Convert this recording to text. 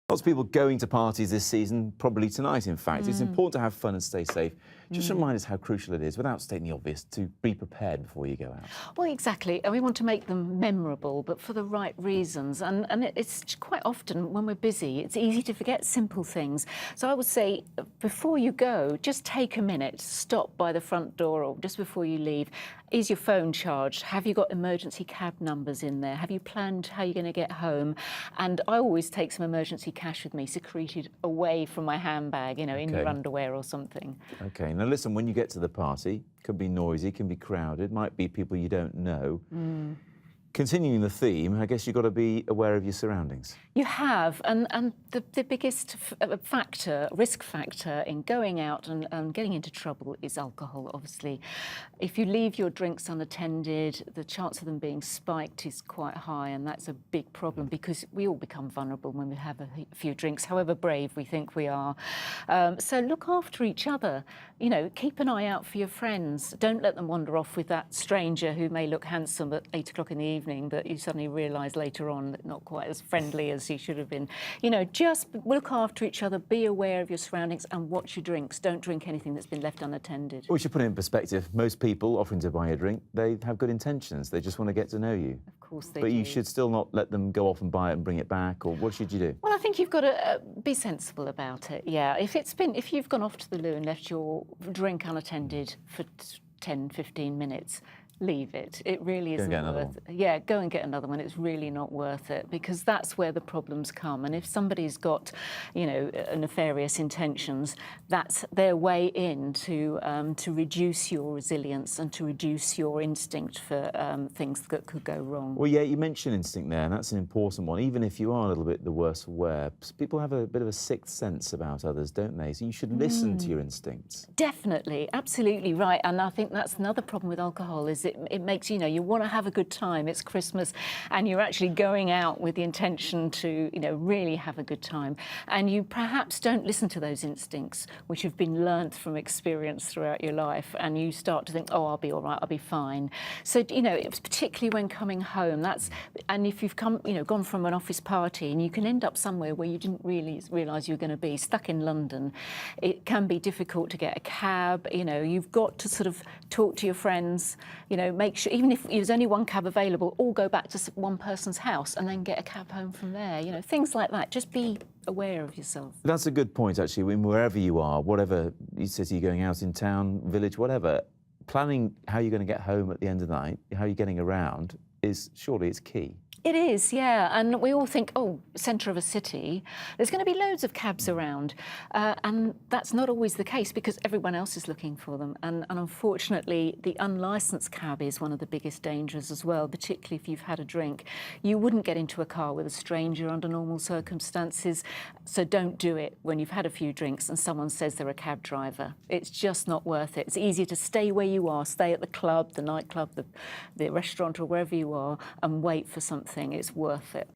Lots of people going to parties this season, probably tonight, in fact. It's important to have fun and stay safe. Just remind us how crucial it is, without stating the obvious, to be prepared before you go out. Well, exactly. And we want to make them memorable, but for the right reasons. And it's quite often, when we're busy, it's easy to forget simple things. So I would say, before you go, just take a minute, stop by the front door or just before you leave. Is your phone charged? Have you got emergency cab numbers in there? Have you planned how you're going to get home? And I always take some emergency cash with me, secreted away from my handbag, in your underwear or something. OK. Now, listen, when you get to the party, could be noisy, can be crowded, might be people you don't know. Continuing the theme, I guess you've got to be aware of your surroundings. You have, and the biggest risk factor in going out and getting into trouble is alcohol, obviously. If you leave your drinks unattended, the chance of them being spiked is quite high, and that's a big problem because we all become vulnerable when we have a few drinks, however brave we think we are. So look after each other. Keep an eye out for your friends. Don't let them wander off with that stranger who may look handsome at 8 o'clock in the evening, but you suddenly realise later on that not quite as friendly as he should have been. Just look after each other, be aware of your surroundings and watch your drinks. Don't drink anything that's been left unattended. We should put it in perspective. Most people offering to buy a drink, they have good intentions. They just want to get to know you. Of course they do. But you should still not let them go off and buy it and bring it back, or what should you do? Well, I think you've got to be sensible about it, yeah. If you've gone off to the loo and left your drink unattended for 10, 15 minutes, leave it. It really isn't worth it. Yeah, go and get another one. It's really not worth it, because that's where the problems come. And if somebody's got, nefarious intentions, that's their way in to reduce your resilience and to reduce your instinct for things that could go wrong. Well, yeah, you mentioned instinct there, and that's an important one. Even if you are a little bit the worse for wear, people have a bit of a sixth sense about others, don't they? So you should listen to your instincts. Definitely, absolutely right. And I think that's another problem with alcohol, is it makes, you want to have a good time. It's Christmas and you're actually going out with the intention to, really have a good time. And you perhaps don't listen to those instincts, which have been learnt from experience throughout your life. And you start to think, oh, I'll be all right, I'll be fine. So, it's particularly when coming home, and if you've gone from an office party and you can end up somewhere where you didn't really realise you were going to be, stuck in London, it can be difficult to get a cab. You've got to sort of talk to your friends, make sure, even if there's only one cab available, all go back to one person's house and then get a cab home from there. Things like that. Just be aware of yourself. That's a good point, actually. Wherever you are, whatever city you're going out in, town, village, whatever, planning how you're going to get home at the end of the night, how you're getting around, surely it's key. It is, yeah. And we all think, oh, centre of a city, there's going to be loads of cabs around. And that's not always the case, because everyone else is looking for them. And unfortunately, the unlicensed cab is one of the biggest dangers as well, particularly if you've had a drink. You wouldn't get into a car with a stranger under normal circumstances. So don't do it when you've had a few drinks and someone says they're a cab driver. It's just not worth it. It's easier to stay where you are, stay at the club, the nightclub, the restaurant, or wherever you are, and wait for something. It's worth it.